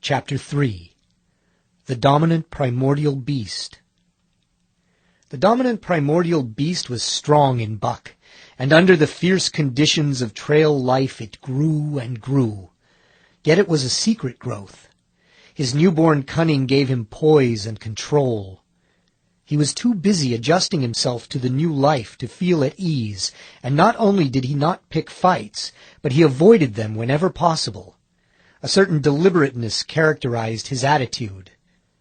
Chapter 3. The Dominant Primordial Beast. The Dominant Primordial Beast was strong in buck, and under the fierce conditions of trail life it grew and grew. Yet it was a secret growth. His newborn cunning gave him poise and control. He was too busy adjusting himself to the new life to feel at ease, and not only did he not pick fights, but he avoided them whenever possible. A certain deliberateness characterized his attitude.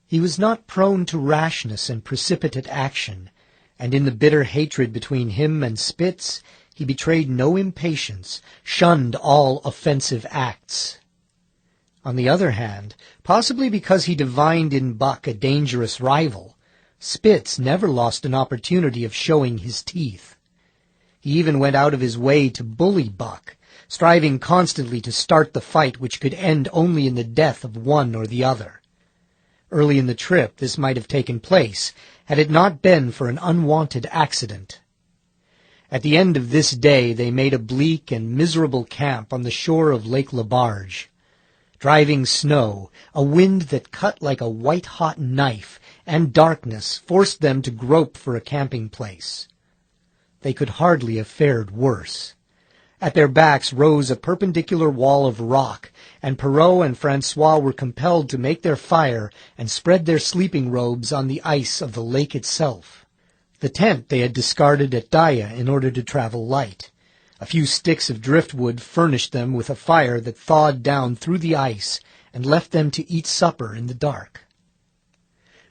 He was not prone to rashness and precipitate action, and in the bitter hatred between him and Spitz, he betrayed no impatience, shunned all offensive acts. On the other hand, possibly because he divined in Buck a dangerous rival, Spitz never lost an opportunity of showing his teeth. He even went out of his way to bully Buck, striving constantly to start the fight which could end only in the death of one or the other. Early in the trip this might have taken place, had it not been for an unwanted accident. At the end of this day they made a bleak and miserable camp on the shore of Lake Labarge. Driving snow, a wind that cut like a white-hot knife, and darkness forced them to grope for a camping place. They could hardly have fared worse. At their backs rose a perpendicular wall of rock, and Perrault and Francois were compelled to make their fire and spread their sleeping robes on the ice of the lake itself. The tent they had discarded at Daya in order to travel light. A few sticks of driftwood furnished them with a fire that thawed down through the ice and left them to eat supper in the dark.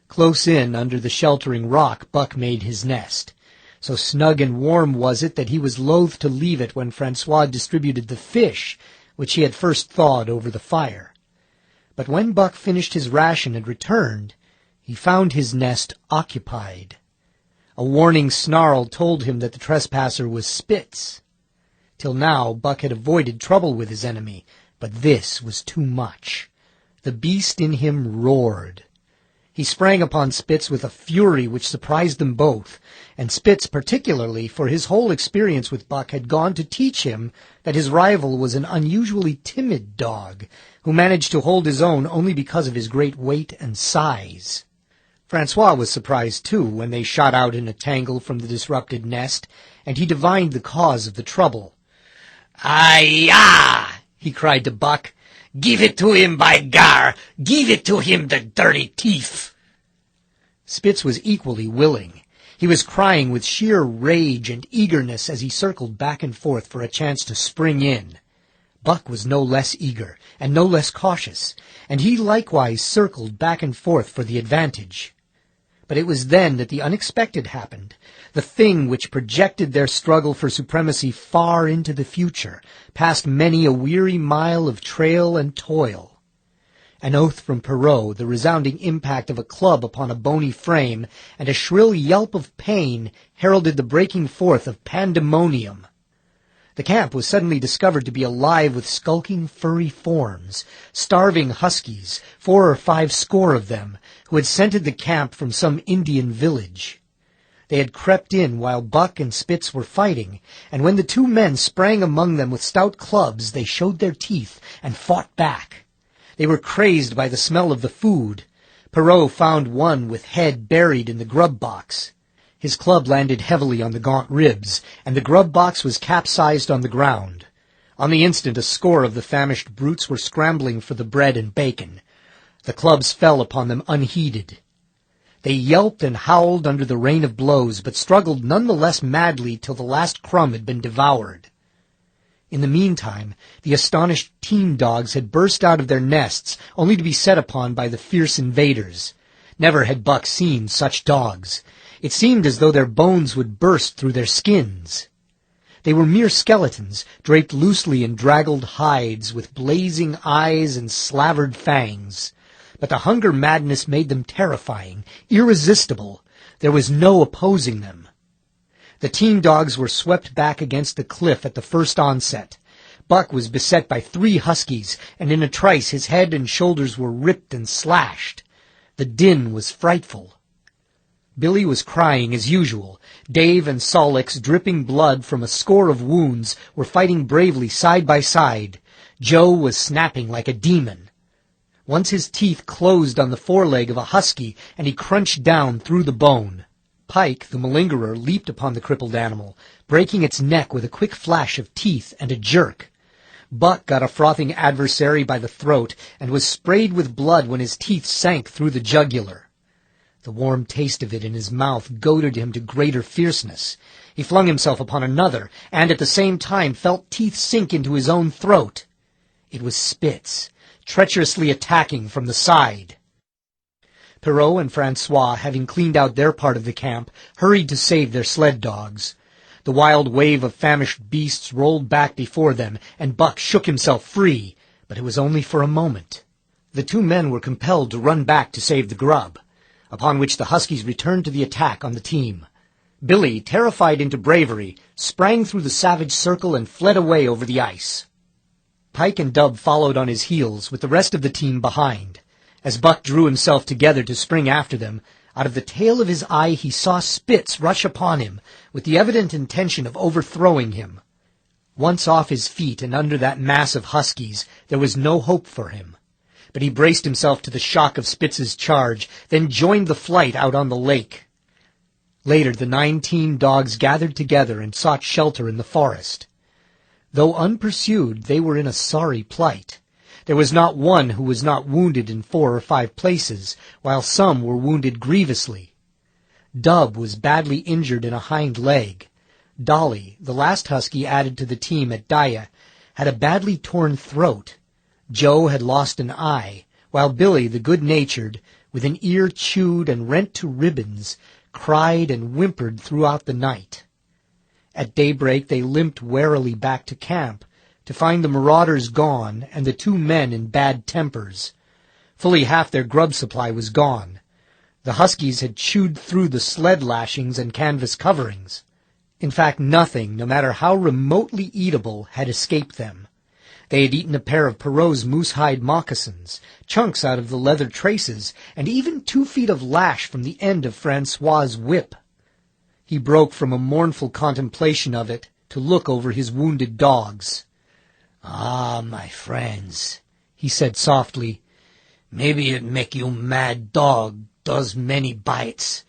Close in under the sheltering rock Buck made his nest. So snug and warm was it that he was loath to leave it when Francois distributed the fish, which he had first thawed over the fire. But when Buck finished his ration and returned, he found his nest occupied. A warning snarl told him that the trespasser was Spitz. Till now, Buck had avoided trouble with his enemy, but this was too much. The beast in him roared. He sprang upon Spitz with a fury which surprised them both, and Spitz particularly, for his whole experience with Buck had gone to teach him that his rival was an unusually timid dog, who managed to hold his own only because of his great weight and size. Francois was surprised, too, when they shot out in a tangle from the disrupted nest, and he divined the cause of the trouble. "Aye-ah!" he cried to Buck. "Give it to him, by gar! Give it to him, the dirty thief!" Spitz was equally willing. He was crying with sheer rage and eagerness as he circled back and forth for a chance to spring in. Buck was no less eager, and no less cautious, and he likewise circled back and forth for the advantage. But it was then that the unexpected happened, the thing which projected their struggle for supremacy far into the future, past many a weary mile of trail and toil. An oath from Perrault, the resounding impact of a club upon a bony frame, and a shrill yelp of pain heralded the breaking forth of pandemonium. The camp was suddenly discovered to be alive with skulking furry forms, starving huskies, 4 or 5 score of them, who had scented the camp from some Indian village. They had crept in while Buck and Spitz were fighting, and when the 2 men sprang among them with stout clubs, they showed their teeth and fought back. They were crazed by the smell of the food. Perrault found one with head buried in the grub box. His club landed heavily on the gaunt ribs, and the grub box was capsized on the ground. On the instant, a score of the famished brutes were scrambling for the bread and bacon. The clubs fell upon them unheeded. They yelped and howled under the rain of blows, but struggled none the less madly till the last crumb had been devoured. In the meantime, the astonished team dogs had burst out of their nests, only to be set upon by the fierce invaders. Never had Buck seen such dogs. It seemed as though their bones would burst through their skins. They were mere skeletons, draped loosely in draggled hides, with blazing eyes and slavered fangs. But the hunger madness made them terrifying, irresistible. There was no opposing them. The team dogs were swept back against the cliff at the first onset. Buck was beset by 3 huskies, and in a trice his head and shoulders were ripped and slashed. The din was frightful. Billy was crying as usual. Dave and Solix, dripping blood from a score of wounds, were fighting bravely side by side. Joe was snapping like a demon. Once his teeth closed on the foreleg of a husky, and he crunched down through the bone. Pike, the malingerer, leaped upon the crippled animal, breaking its neck with a quick flash of teeth and a jerk. Buck got a frothing adversary by the throat and was sprayed with blood when his teeth sank through the jugular. The warm taste of it in his mouth goaded him to greater fierceness. He flung himself upon another, and at the same time felt teeth sink into his own throat. It was Spitz, treacherously attacking from the side. Perrault and Francois, having cleaned out their part of the camp, hurried to save their sled dogs. The wild wave of famished beasts rolled back before them, and Buck shook himself free, but it was only for a moment. The two men were compelled to run back to save the grub, upon which the huskies returned to the attack on the team. Billy, terrified into bravery, sprang through the savage circle and fled away over the ice. Pike and Dub followed on his heels, with the rest of the team behind. As Buck drew himself together to spring after them, out of the tail of his eye he saw Spitz rush upon him, with the evident intention of overthrowing him. Once off his feet and under that mass of huskies, there was no hope for him. But he braced himself to the shock of Spitz's charge, then joined the flight out on the lake. Later, the 9 team dogs gathered together and sought shelter in the forest. Though unpursued, they were in a sorry plight. There was not one who was not wounded in 4 or 5 places, while some were wounded grievously. Dub was badly injured in a hind leg. Dolly, the last husky added to the team at Daya, had a badly torn throat. Joe had lost an eye, while Billy, the good-natured, with an ear chewed and rent to ribbons, cried and whimpered throughout the night. At daybreak they limped warily back to camp, to find the marauders gone and the 2 men in bad tempers. Fully half their grub supply was gone. The huskies had chewed through the sled lashings and canvas coverings. In fact, nothing, no matter how remotely eatable, had escaped them. They had eaten a pair of Perrault's moose-hide moccasins, chunks out of the leather traces, and even 2 feet of lash from the end of Francois's whip. He broke from a mournful contemplation of it to look over his wounded dogs. "Ah, my friends," he said softly, "maybe it make you mad dog, does many bites.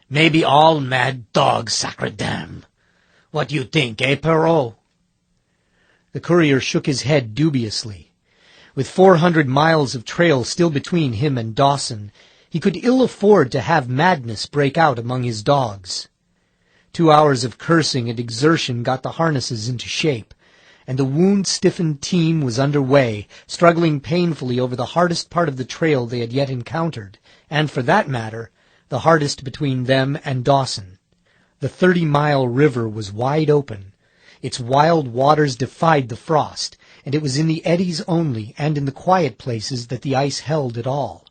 Maybe all mad dogs, sacre dam. What you think, eh, Perrault?" The courier shook his head dubiously. With 400 miles of trail still between him and Dawson, he could ill afford to have madness break out among his dogs. 2 hours of cursing and exertion got the harnesses into shape, and the wound-stiffened team was under way, struggling painfully over the hardest part of the trail they had yet encountered, and, for that matter, the hardest between them and Dawson. The 30-mile river was wide open. Its wild waters defied the frost, and it was in the eddies only and in the quiet places that the ice held at all.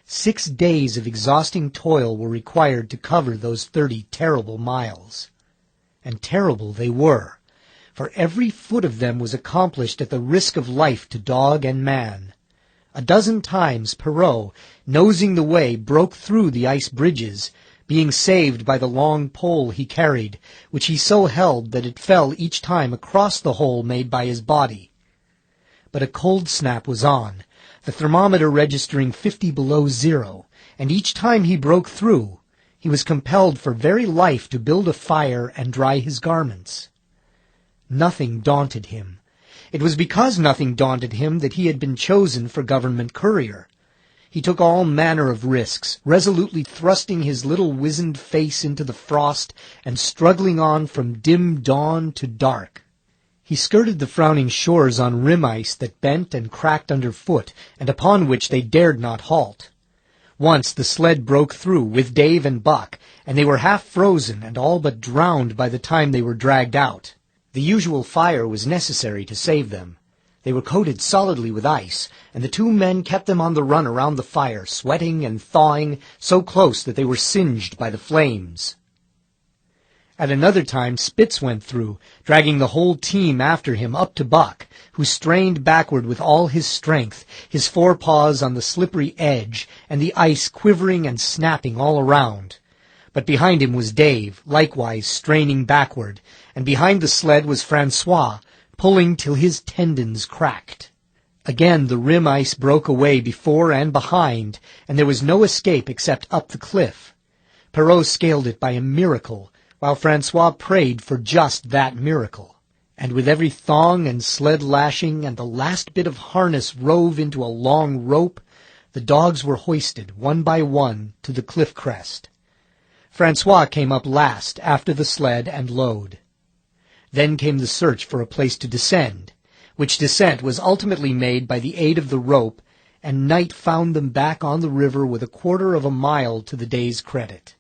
6 days of exhausting toil were required to cover those 30 terrible miles. And terrible they were, for every foot of them was accomplished at the risk of life to dog and man. A dozen times Perrault, nosing the way, broke through the ice bridges, being saved by the long pole he carried, which he so held that it fell each time across the hole made by his body. But a cold snap was on, the thermometer registering 50 below zero, and each time he broke through, he was compelled for very life to build a fire and dry his garments. Nothing daunted him. It was because nothing daunted him that he had been chosen for government courier. He took all manner of risks, resolutely thrusting his little wizened face into the frost and struggling on from dim dawn to dark. He skirted the frowning shores on rim ice that bent and cracked underfoot, and upon which they dared not halt. Once the sled broke through with Dave and Buck, and they were half frozen and all but drowned by the time they were dragged out. The usual fire was necessary to save them. They were coated solidly with ice, and the 2 men kept them on the run around the fire, sweating and thawing, so close that they were singed by the flames. At another time Spitz went through, dragging the whole team after him up to Buck, who strained backward with all his strength, his forepaws on the slippery edge, and the ice quivering and snapping all around. But behind him was Dave, likewise straining backward, and behind the sled was Francois, pulling till his tendons cracked. Again the rim ice broke away before and behind, and there was no escape except up the cliff. Perrault scaled it by a miracle, while Francois prayed for just that miracle. And with every thong and sled lashing and the last bit of harness rove into a long rope, the dogs were hoisted, one by one, to the cliff crest. Francois came up last after the sled and load. Then came the search for a place to descend, which descent was ultimately made by the aid of the rope, and night found them back on the river with a quarter of a mile to the day's credit.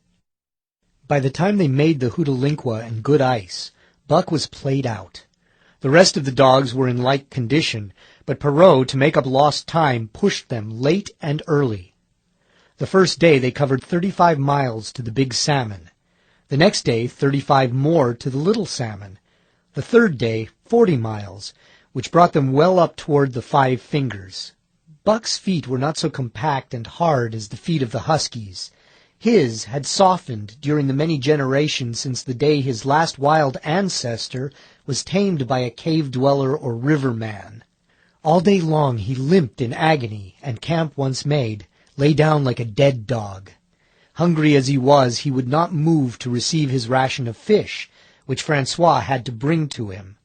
By the time they made the Hootalinqua and good ice, Buck was played out. The rest of the dogs were in like condition, but Perrault, to make up lost time, pushed them late and early. The first day they covered 35 miles to the Big Salmon. The next day 35 more to the Little Salmon. The third day 40 miles, which brought them well up toward the Five Fingers. Buck's feet were not so compact and hard as the feet of the huskies. His had softened during the many generations since the day his last wild ancestor was tamed by a cave-dweller or river-man. All day long he limped in agony, and camp once made, lay down like a dead dog. Hungry as he was, he would not move to receive his ration of fish, which Francois had to bring to him.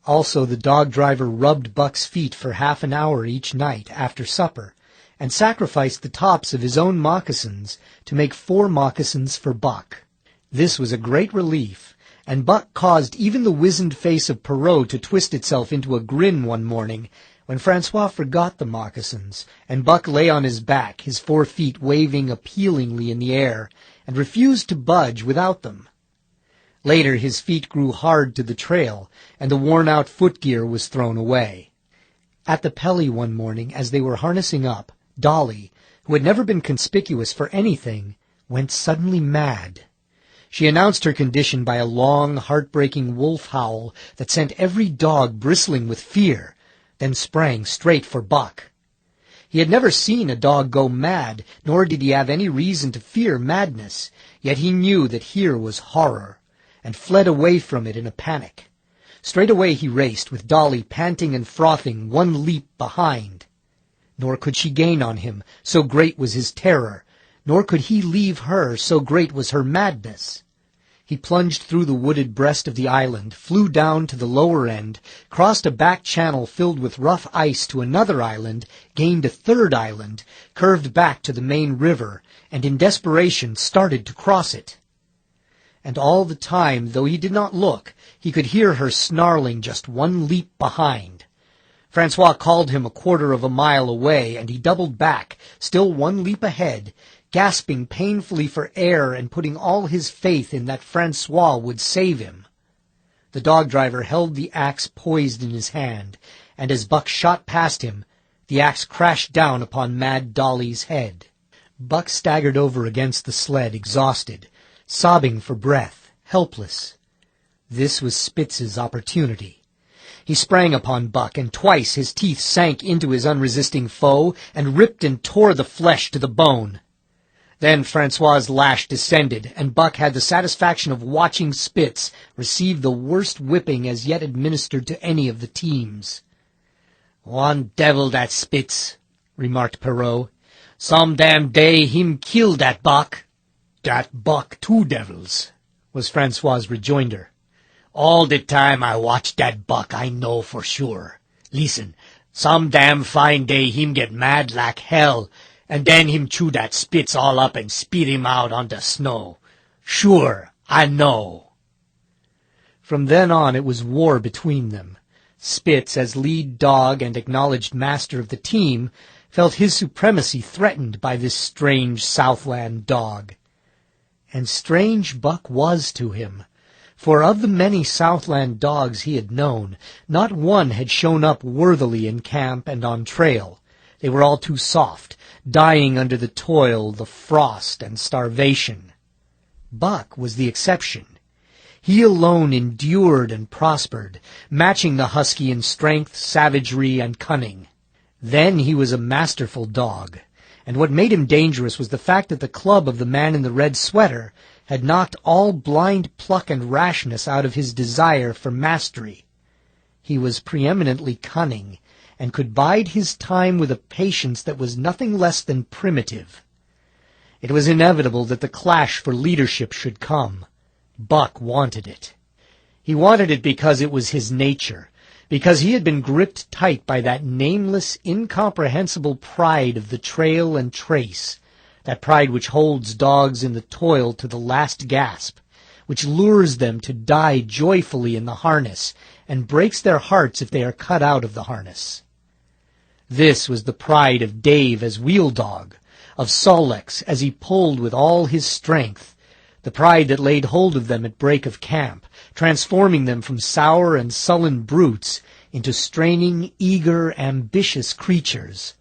Also the dog-driver rubbed Buck's feet for half an hour each night after supper, and sacrificed the tops of his own moccasins to make 4 moccasins for Buck. This was a great relief, and Buck caused even the wizened face of Perrault to twist itself into a grin one morning when Francois forgot the moccasins, and Buck lay on his back, his 4 feet waving appealingly in the air, and refused to budge without them. Later his feet grew hard to the trail, and the worn-out footgear was thrown away. At the Pelly one morning, as they were harnessing up, Dolly, who had never been conspicuous for anything, went suddenly mad. She announced her condition by a long, heartbreaking wolf howl that sent every dog bristling with fear, then sprang straight for Buck. He had never seen a dog go mad, nor did he have any reason to fear madness, yet he knew that here was horror, and fled away from it in a panic. Straight away he raced, with Dolly panting and frothing, one leap behind. Nor could she gain on him, so great was his terror, nor could he leave her, so great was her madness. He plunged through the wooded breast of the island, flew down to the lower end, crossed a back channel filled with rough ice to another island, gained a third island, curved back to the main river, and in desperation started to cross it. And all the time, though he did not look, he could hear her snarling just one leap behind. Francois called him a quarter of a mile away, and he doubled back, still one leap ahead, gasping painfully for air and putting all his faith in that Francois would save him. The dog-driver held the axe poised in his hand, and as Buck shot past him, the axe crashed down upon Mad Dolly's head. Buck staggered over against the sled, exhausted, sobbing for breath, helpless. This was Spitz's opportunity. He sprang upon Buck, and twice his teeth sank into his unresisting foe, and ripped and tore the flesh to the bone. Then Francois's lash descended, and Buck had the satisfaction of watching Spitz receive the worst whipping as yet administered to any of the teams. "One devil, that Spitz," remarked Perrault. "Some damn day him kill that Buck." "Dat Buck 2 devils," was Francois's rejoinder. "All the time I watch dat Buck, I know for sure. Listen, some damn fine day him get mad like hell, and then him chew dat Spitz all up and spit him out on the snow. Sure, I know." From then on it was war between them. Spitz, as lead dog and acknowledged master of the team, felt his supremacy threatened by this strange Southland dog. And strange Buck was to him. For of the many Southland dogs he had known, not one had shown up worthily in camp and on trail. They were all too soft, dying under the toil, the frost, and starvation. Buck was the exception. He alone endured and prospered, matching the husky in strength, savagery, and cunning. Then he was a masterful dog, and what made him dangerous was the fact that the club of the man in the red sweater had knocked all blind pluck and rashness out of his desire for mastery. He was preeminently cunning, and could bide his time with a patience that was nothing less than primitive. It was inevitable that the clash for leadership should come. Buck wanted it. He wanted it because it was his nature, because he had been gripped tight by that nameless, incomprehensible pride of the trail and trace, that pride which holds dogs in the toil to the last gasp, which lures them to die joyfully in the harness, and breaks their hearts if they are cut out of the harness. This was the pride of Dave as wheel dog, of Sol-leks as he pulled with all his strength, the pride that laid hold of them at break of camp, transforming them from sour and sullen brutes into straining, eager, ambitious creatures,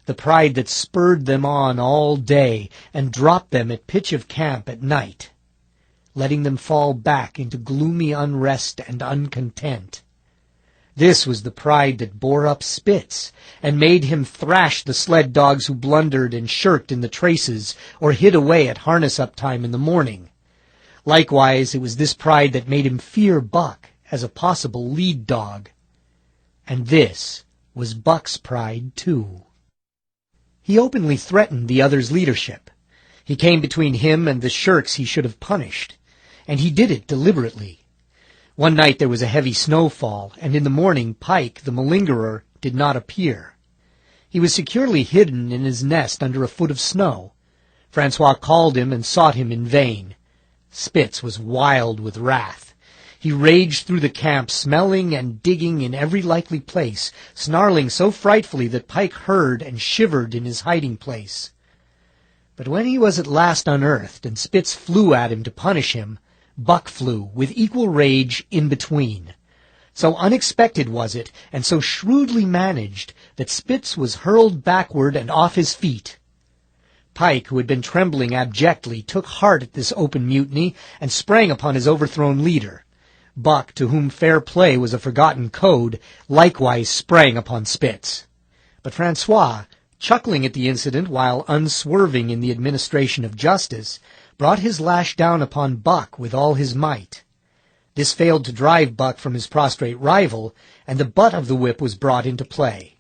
the pride that spurred them on all day and dropped them at pitch of camp at night, letting them fall back into gloomy unrest and uncontent. This was the pride that bore up Spitz and made him thrash the sled dogs who blundered and shirked in the traces or hid away at harness-up time in the morning. Likewise, it was this pride that made him fear Buck as a possible lead dog. And this was Buck's pride, too. He openly threatened the other's leadership. He came between him and the shirks he should have punished, and he did it deliberately. One night there was a heavy snowfall, and in the morning Pike, the malingerer, did not appear. He was securely hidden in his nest under a foot of snow. Francois called him and sought him in vain. Spitz was wild with wrath. He raged through the camp, smelling and digging in every likely place, snarling so frightfully that Pike heard and shivered in his hiding place. But when he was at last unearthed and Spitz flew at him to punish him, Buck flew, with equal rage, in between. So unexpected was it, and so shrewdly managed, that Spitz was hurled backward and off his feet. Pike, who had been trembling abjectly, took heart at this open mutiny, and sprang upon his overthrown leader. Buck, to whom fair play was a forgotten code, likewise sprang upon Spitz. But Francois, chuckling at the incident while unswerving in the administration of justice, brought his lash down upon Buck with all his might. This failed to drive Buck from his prostrate rival, and the butt of the whip was brought into play.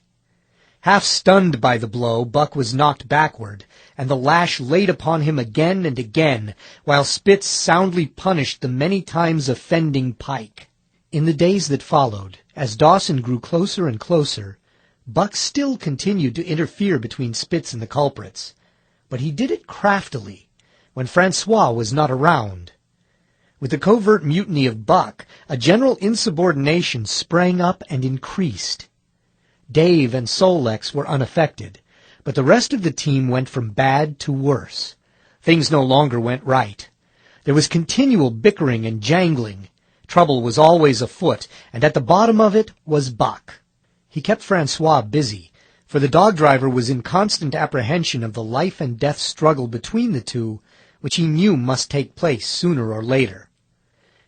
Half stunned by the blow, Buck was knocked backward, and the lash laid upon him again and again, while Spitz soundly punished the many times offending Pike. In the days that followed, as Dawson grew closer and closer, Buck still continued to interfere between Spitz and the culprits, but he did it craftily, when Francois was not around. With the covert mutiny of Buck, a general insubordination sprang up and increased. Dave and Sol-leks were unaffected, but the rest of the team went from bad to worse. Things no longer went right. There was continual bickering and jangling. Trouble was always afoot, and at the bottom of it was Buck. He kept Francois busy, for the dog driver was in constant apprehension of the life and death struggle between the two, which he knew must take place sooner or later.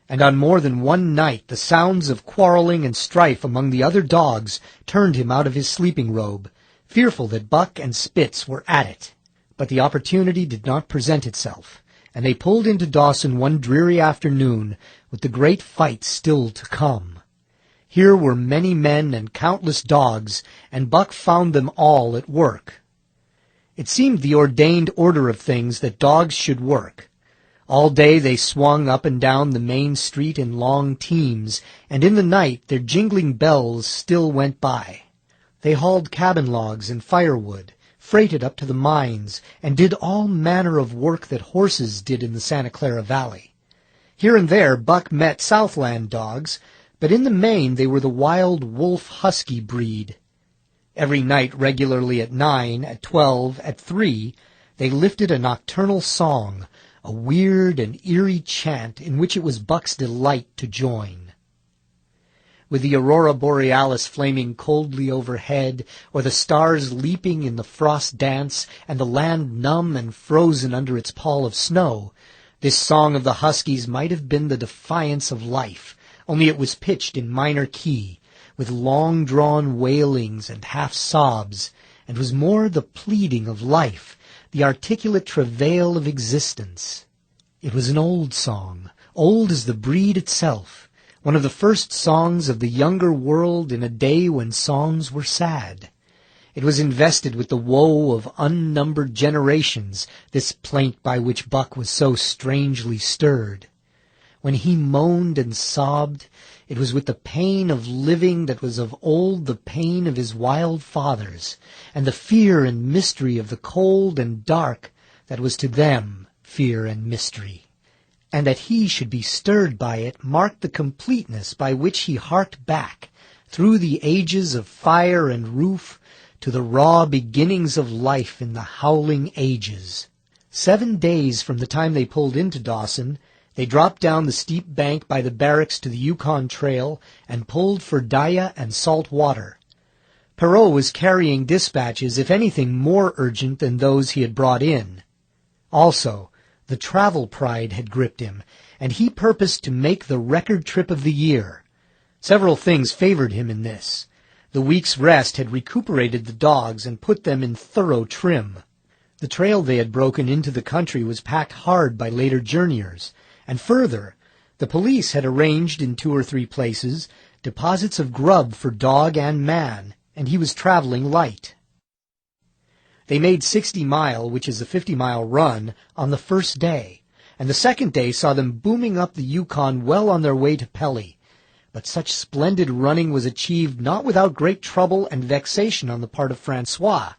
And on more than one night the sounds of quarreling and strife among the other dogs turned him out of his sleeping robe, fearful that Buck and Spitz were at it. But the opportunity did not present itself, and they pulled into Dawson one dreary afternoon with the great fight still to come. Here were many men and countless dogs, and Buck found them all at work. It seemed the ordained order of things that dogs should work. All day they swung up and down the main street in long teams, and in the night their jingling bells still went by. They hauled cabin logs and firewood, freighted up to the mines, and did all manner of work that horses did in the Santa Clara Valley. Here and there Buck met Southland dogs, but in the main they were the wild wolf-husky breed. Every night regularly at 9, at 12, at 3, they lifted a nocturnal song, a weird and eerie chant in which it was Buck's delight to join. With the aurora borealis flaming coldly overhead, or the stars leaping in the frost dance, and the land numb and frozen under its pall of snow, this song of the huskies might have been the defiance of life, only it was pitched in minor key, with long-drawn wailings and half-sobs, and was more the pleading of life, the articulate travail of existence. It was an old song, old as the breed itself, one of the first songs of the younger world in a day when songs were sad. It was invested with the woe of unnumbered generations, this plaint by which Buck was so strangely stirred. When he moaned and sobbed, it was with the pain of living that was of old the pain of his wild fathers, and the fear and mystery of the cold and dark that was to them fear and mystery. And that he should be stirred by it marked the completeness by which he harked back, through the ages of fire and roof, to the raw beginnings of life in the howling ages. 7 days from the time they pulled into Dawson, they dropped down the steep bank by the barracks to the Yukon Trail and pulled for Daya and Salt Water. Perrault was carrying dispatches, if anything more urgent than those he had brought in. Also, the travel pride had gripped him, and he purposed to make the record trip of the year. Several things favored him in this. The week's rest had recuperated the dogs and put them in thorough trim. The trail they had broken into the country was packed hard by later journeyers, and further, the police had arranged in 2 or 3 places deposits of grub for dog and man, and he was traveling light. They made 60 Mile, which is a 50-mile run, on the first day, and the second day saw them booming up the Yukon well on their way to Pelly. But such splendid running was achieved not without great trouble and vexation on the part of Francois.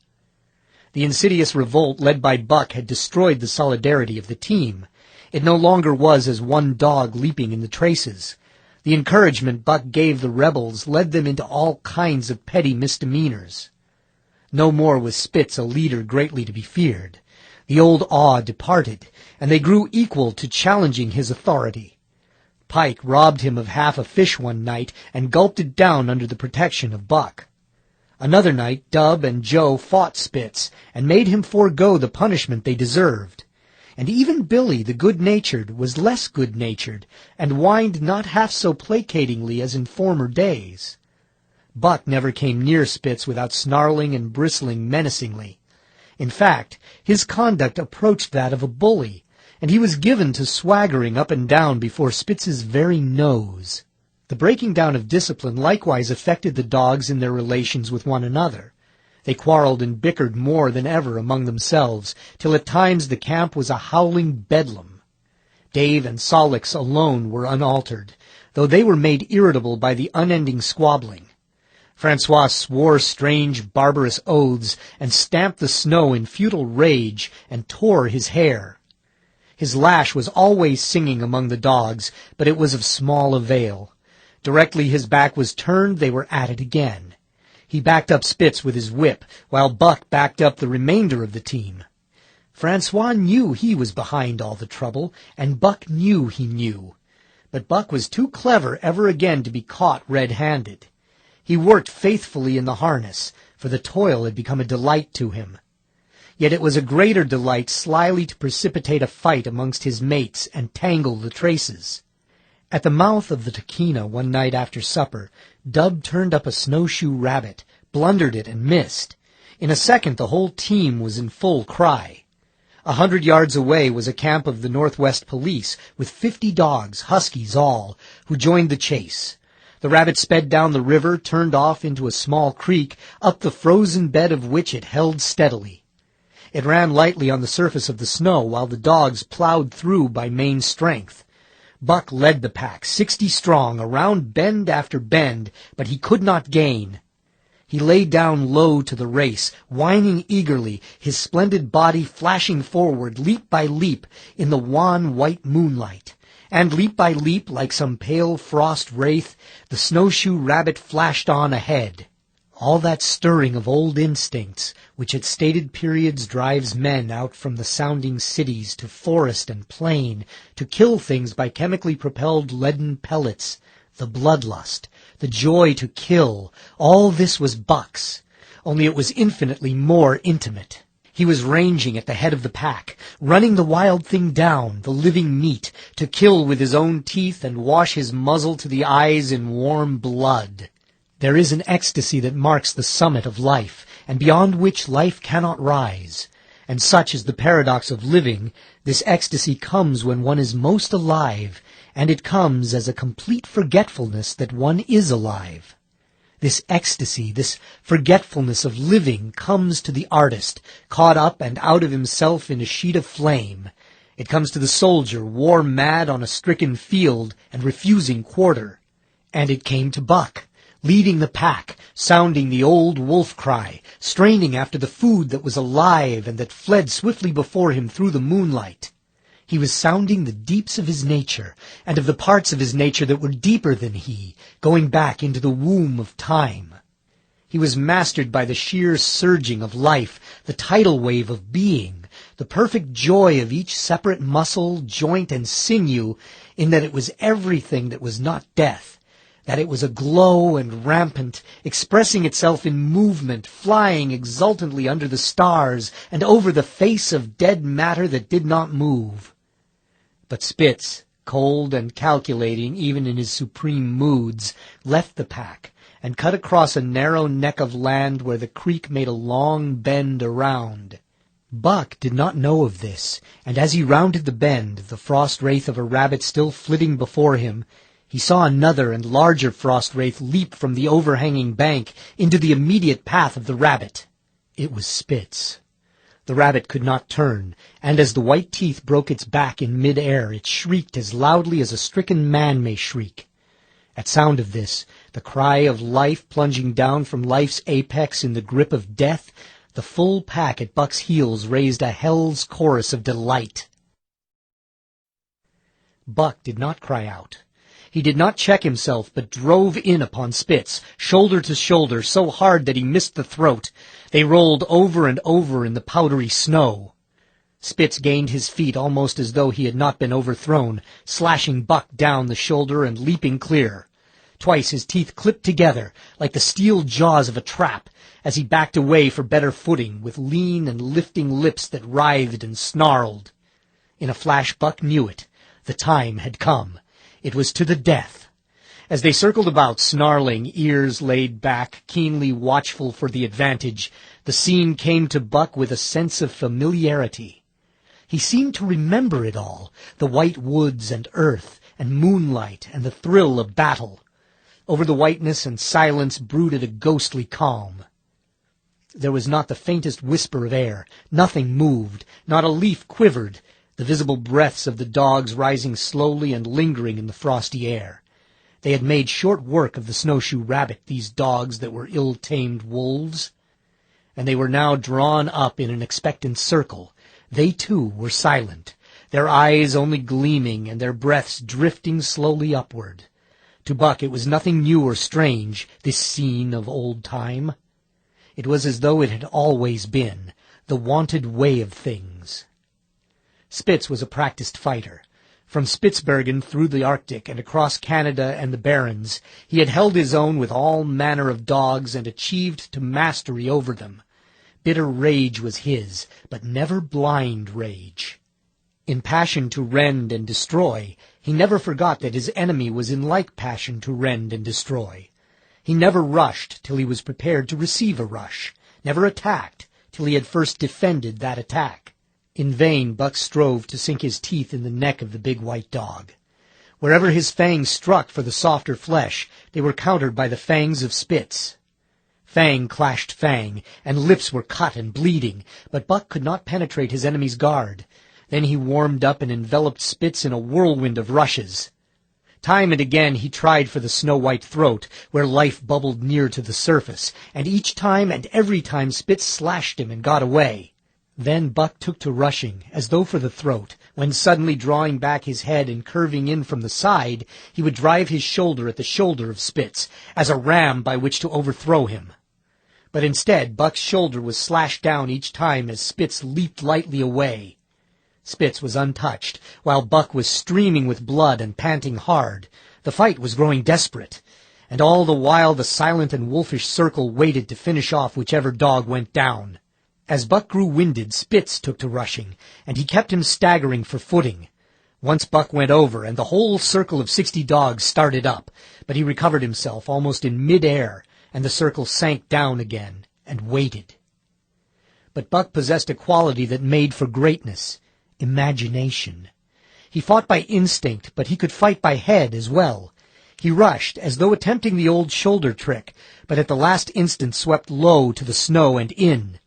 The insidious revolt led by Buck had destroyed the solidarity of the team. It no longer was as one dog leaping in the traces. The encouragement Buck gave the rebels led them into all kinds of petty misdemeanors. No more was Spitz a leader greatly to be feared. The old awe departed, and they grew equal to challenging his authority. Pike robbed him of half a fish one night and gulped it down under the protection of Buck. Another night Dub and Joe fought Spitz and made him forego the punishment they deserved. And even Billy, the good-natured, was less good-natured, and whined not half so placatingly as in former days. Buck never came near Spitz without snarling and bristling menacingly. In fact, his conduct approached that of a bully, and he was given to swaggering up and down before Spitz's very nose. The breaking down of discipline likewise affected the dogs in their relations with one another. They quarreled and bickered more than ever among themselves, till at times the camp was a howling bedlam. Dave and Solix alone were unaltered, though they were made irritable by the unending squabbling. Francois swore strange, barbarous oaths, and stamped the snow in futile rage, and tore his hair. His lash was always singing among the dogs, but it was of small avail. Directly his back was turned, they were at it again. He backed up Spitz with his whip, while Buck backed up the remainder of the team. Francois knew he was behind all the trouble, and Buck knew he knew. But Buck was too clever ever again to be caught red-handed. He worked faithfully in the harness, for the toil had become a delight to him. Yet it was a greater delight slyly to precipitate a fight amongst his mates and tangle the traces. At the mouth of the Tahkeena one night after supper, Dub turned up a snowshoe rabbit, blundered it, and missed. In a second the whole team was in full cry. 100 yards away was a camp of the Northwest Police, with 50 dogs, huskies all, who joined the chase. The rabbit sped down the river, turned off into a small creek, up the frozen bed of which it held steadily. It ran lightly on the surface of the snow, while the dogs plowed through by main strength. Buck led the pack, 60 strong, around bend after bend, but he could not gain. He lay down low to the race, whining eagerly, his splendid body flashing forward, leap by leap, in the wan white moonlight. And leap by leap, like some pale frost wraith, the snowshoe rabbit flashed on ahead. All that stirring of old instincts, which at stated periods drives men out from the sounding cities to forest and plain, to kill things by chemically propelled leaden pellets, the bloodlust, the joy to kill, all this was Buck's, only it was infinitely more intimate. He was ranging at the head of the pack, running the wild thing down, the living meat, to kill with his own teeth and wash his muzzle to the eyes in warm blood. There is an ecstasy that marks the summit of life, and beyond which life cannot rise. And such is the paradox of living, this ecstasy comes when one is most alive, and it comes as a complete forgetfulness that one is alive. This ecstasy, this forgetfulness of living comes to the artist, caught up and out of himself in a sheet of flame. It comes to the soldier, war-mad on a stricken field and refusing quarter. And it came to Buck, leading the pack, sounding the old wolf cry, straining after the food that was alive and that fled swiftly before him through the moonlight. He was sounding the deeps of his nature, and of the parts of his nature that were deeper than he, going back into the womb of time. He was mastered by the sheer surging of life, the tidal wave of being, the perfect joy of each separate muscle, joint, and sinew, in that it was everything that was not death, that it was aglow and rampant, expressing itself in movement, flying exultantly under the stars and over the face of dead matter that did not move. But Spitz, cold and calculating even in his supreme moods, left the pack and cut across a narrow neck of land where the creek made a long bend around. Buck did not know of this, and as he rounded the bend, the frost wraith of a rabbit still flitting before him, he saw another and larger frost wraith leap from the overhanging bank into the immediate path of the rabbit. It was Spitz. The rabbit could not turn, and as the white teeth broke its back in mid-air, it shrieked as loudly as a stricken man may shriek. At sound of this, the cry of life plunging down from life's apex in the grip of death, the full pack at Buck's heels raised a hell's chorus of delight. Buck did not cry out. He did not check himself, but drove in upon Spitz, shoulder to shoulder, so hard that he missed the throat. They rolled over and over in the powdery snow. Spitz gained his feet almost as though he had not been overthrown, slashing Buck down the shoulder and leaping clear. Twice his teeth clipped together, like the steel jaws of a trap, as he backed away for better footing, with lean and lifting lips that writhed and snarled. In a flash Buck knew it. The time had come. It was to the death. As they circled about, snarling, ears laid back, keenly watchful for the advantage, the scene came to Buck with a sense of familiarity. He seemed to remember it all, the white woods and earth, and moonlight, and the thrill of battle. Over the whiteness and silence brooded a ghostly calm. There was not the faintest whisper of air. Nothing moved. Not a leaf quivered. The visible breaths of the dogs rising slowly and lingering in the frosty air. They had made short work of the snowshoe rabbit, these dogs that were ill-tamed wolves. And they were now drawn up in an expectant circle. They, too, were silent, their eyes only gleaming and their breaths drifting slowly upward. To Buck it was nothing new or strange, this scene of old time. It was as though it had always been, the wonted way of things. Spitz was a practiced fighter. From Spitzbergen through the Arctic and across Canada and the Barrens, he had held his own with all manner of dogs and achieved to mastery over them. Bitter rage was his, but never blind rage. In passion to rend and destroy, he never forgot that his enemy was in like passion to rend and destroy. He never rushed till he was prepared to receive a rush, never attacked till he had first defended that attack. In vain Buck strove to sink his teeth in the neck of the big white dog. Wherever his fangs struck for the softer flesh, they were countered by the fangs of Spitz. Fang clashed fang, and lips were cut and bleeding, but Buck could not penetrate his enemy's guard. Then he warmed up and enveloped Spitz in a whirlwind of rushes. Time and again he tried for the snow-white throat, where life bubbled near to the surface, and each time and every time Spitz slashed him and got away. Then Buck took to rushing, as though for the throat, when suddenly drawing back his head and curving in from the side, he would drive his shoulder at the shoulder of Spitz, as a ram by which to overthrow him. But instead, Buck's shoulder was slashed down each time as Spitz leaped lightly away. Spitz was untouched, while Buck was streaming with blood and panting hard. The fight was growing desperate, and all the while the silent and wolfish circle waited to finish off whichever dog went down. As Buck grew winded, Spitz took to rushing, and he kept him staggering for footing. Once Buck went over, and the whole circle of 60 dogs started up, but he recovered himself almost in mid-air, and the circle sank down again, and waited. But Buck possessed a quality that made for greatness: imagination. He fought by instinct, but he could fight by head as well. He rushed, as though attempting the old shoulder trick, but at the last instant swept low to the snow and in.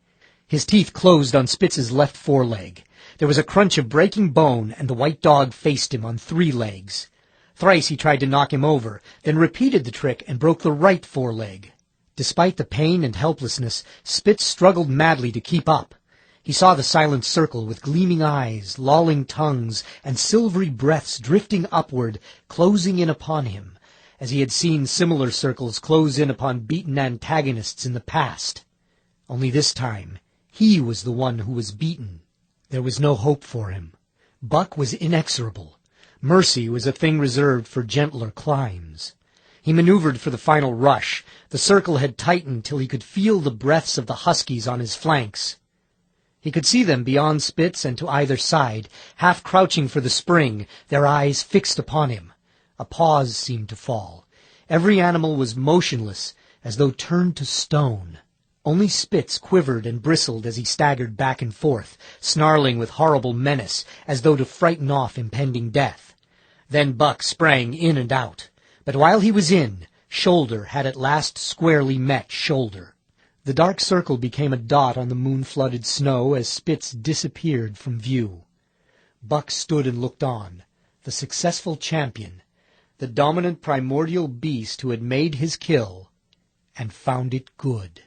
His teeth closed on Spitz's left foreleg. There was a crunch of breaking bone, and the white dog faced him on 3 legs. Thrice he tried to knock him over, then repeated the trick and broke the right foreleg. Despite the pain and helplessness, Spitz struggled madly to keep up. He saw the silent circle with gleaming eyes, lolling tongues, and silvery breaths drifting upward, closing in upon him, as he had seen similar circles close in upon beaten antagonists in the past. Only this time, he was the one who was beaten. There was no hope for him. Buck was inexorable. Mercy was a thing reserved for gentler climes. He maneuvered for the final rush. The circle had tightened till he could feel the breaths of the huskies on his flanks. He could see them beyond Spitz and to either side, half crouching for the spring, their eyes fixed upon him. A pause seemed to fall. Every animal was motionless, as though turned to stone. Only Spitz quivered and bristled as he staggered back and forth, snarling with horrible menace, as though to frighten off impending death. Then Buck sprang in and out. But while he was in, shoulder had at last squarely met shoulder. The dark circle became a dot on the moon-flooded snow as Spitz disappeared from view. Buck stood and looked on, the successful champion, the dominant primordial beast who had made his kill and found it good.